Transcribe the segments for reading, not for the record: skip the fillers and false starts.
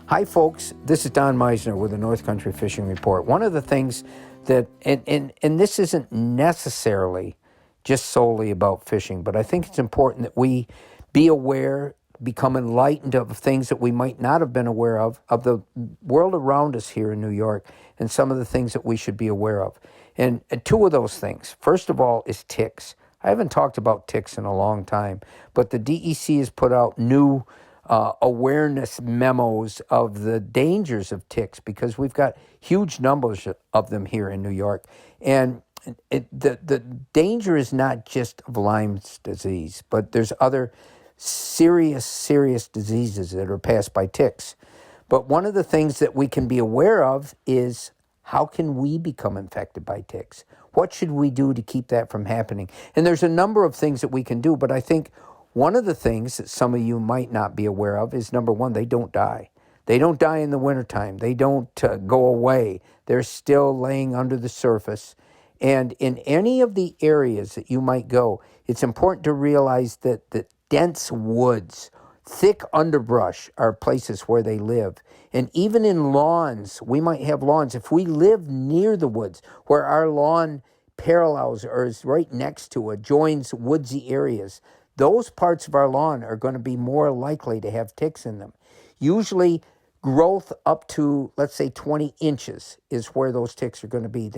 Hi, folks. This is Don Meisner with the North Country Fishing Report. One of the things that, and this isn't necessarily just solely about fishing, but I think it's important that we be aware, become enlightened of things that we might not have been aware of the world around us here in New York, and some of the things that we should be aware of. And two of those things, first of all, is ticks. I haven't talked about ticks in a long time, but the DEC has put out new awareness memos of the dangers of ticks because we've got huge numbers of them here in New York. And the danger is not just of Lyme's disease, but there's other serious diseases that are passed by ticks. But one of the things that we can be aware of is how can we become infected by ticks? What should we do to keep that from happening? And there's a number of things that we can do, but I think one of the things that some of you might not be aware of is, number one, they don't die. They don't die in the wintertime. They don't go away. They're still laying under the surface. And in any of the areas that you might go, it's important to realize that the dense woods, thick underbrush are places where they live. And even in lawns, we might have lawns. If we live near the woods, where our lawn parallels or is right next to it, joins woodsy areas, those parts of our lawn are going to be more likely to have ticks in them. Usually growth up to, let's say, 20 inches is where those ticks are going to be.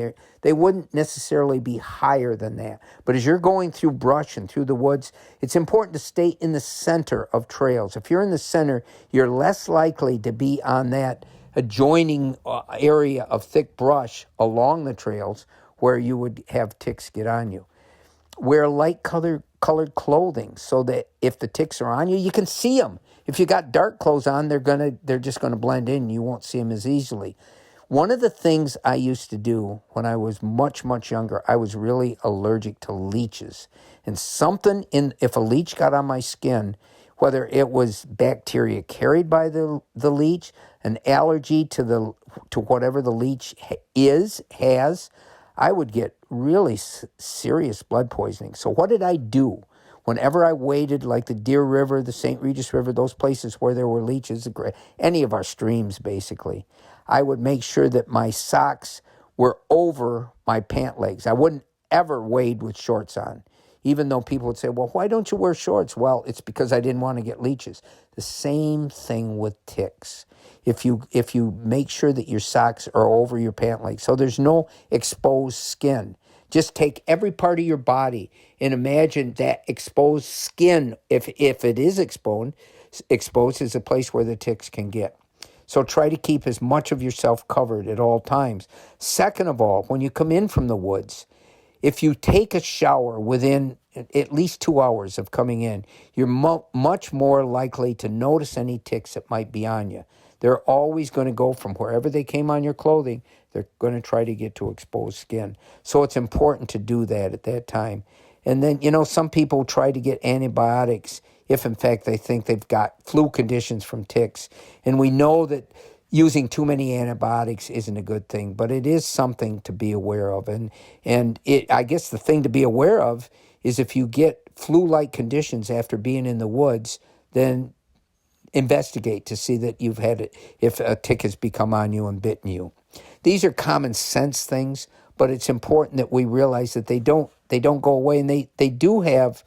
They wouldn't necessarily be higher than that. But as you're going through brush and through the woods, it's important to stay in the center of trails. If you're in the center, you're less likely to be on that adjoining area of thick brush along the trails where you would have ticks get on you. Wear light colored clothing so that if the ticks are on you, you can see them. If you got dark clothes on, they're just gonna blend in. You won't see them as easily. One of the things I used to do when I was much younger, I was really allergic to leeches. And if a leech got on my skin, whether it was bacteria carried by the leech, an allergy to whatever the leech has, I would get really serious blood poisoning. So what did I do? Whenever I waded, like the Deer River, the St. Regis River, those places where there were leeches, any of our streams basically, I would make sure that my socks were over my pant legs. I wouldn't ever wade with shorts on, even though people would say, well, why don't you wear shorts? Well, it's because I didn't want to get leeches. The same thing with ticks. If you make sure that your socks are over your pant legs, so there's no exposed skin. Just take every part of your body and imagine that exposed skin, if it is exposed is a place where the ticks can get. So try to keep as much of yourself covered at all times. Second of all, when you come in from the woods, if you take a shower within at least 2 hours of coming in, you're much more likely to notice any ticks that might be on you. They're always going to go from wherever they came on your clothing, they're going to try to get to exposed skin. So it's important to do that at that time. And then, some people try to get antibiotics if, in fact, they think they've got flu conditions from ticks. And we know that using too many antibiotics isn't a good thing, but it is something to be aware of. And I guess the thing to be aware of is if you get flu-like conditions after being in the woods, then investigate to see that you've had it, if a tick has become on you and bitten you. These are common sense things, but it's important that we realize that they don't go away, and they do have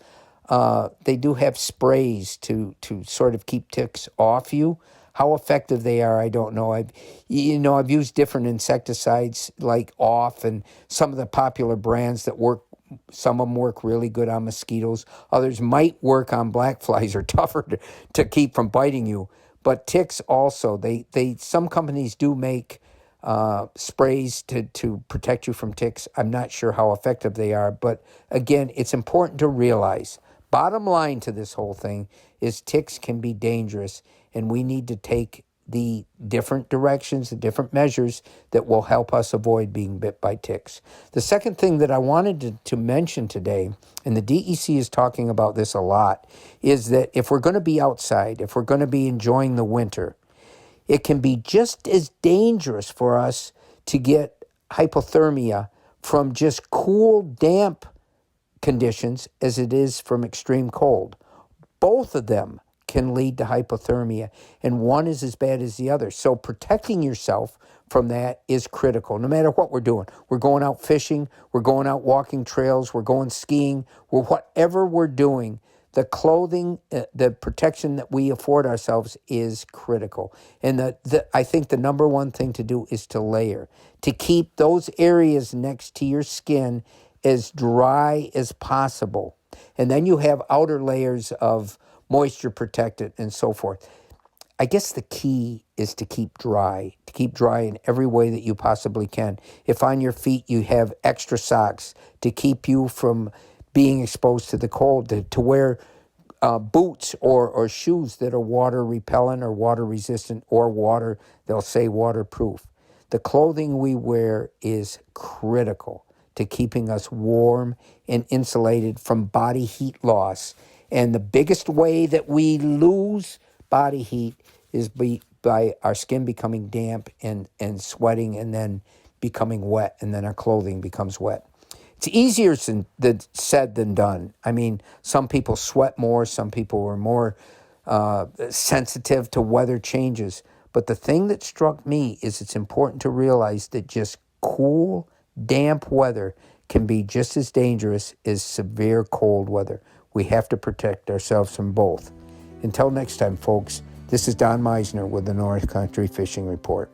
sprays to sort of keep ticks off you. How effective they are, I don't know. I've used different insecticides like Off and some of the popular brands that work. Some of them work really good on mosquitoes. Others might work on black flies or tougher to keep from biting you. But ticks also, some companies do make sprays to protect you from ticks. I'm not sure how effective they are. But again, it's important to realize, bottom line to this whole thing is ticks can be dangerous, and we need to take the different directions, the different measures that will help us avoid being bit by ticks. The second thing that I wanted to mention today, and the DEC is talking about this a lot, is that if we're going to be outside, if we're going to be enjoying the winter, it can be just as dangerous for us to get hypothermia from just cool, damp conditions as it is from extreme cold. Both of them can lead to hypothermia, and one is as bad as the other. So protecting yourself from that is critical, no matter what we're doing. We're going out fishing, we're going out walking trails, we're going skiing, whatever we're doing, the clothing, the protection that we afford ourselves is critical. And I think the number one thing to do is to layer, to keep those areas next to your skin as dry as possible. And then you have outer layers of moisture protected and so forth. I guess the key is to keep dry in every way that you possibly can. If on your feet you have extra socks to keep you from being exposed to the cold, to wear boots or shoes that are water repellent or water resistant or they'll say waterproof. The clothing we wear is critical to keeping us warm and insulated from body heat loss. And the biggest way that we lose body heat is by our skin becoming damp and sweating and then becoming wet, and then our clothing becomes wet. It's easier said than done. I mean, some people sweat more, some people are more sensitive to weather changes. But the thing that struck me is it's important to realize that just cool, damp weather can be just as dangerous as severe cold weather. We have to protect ourselves from both. Until next time, folks, this is Don Meisner with the North Country Fishing Report.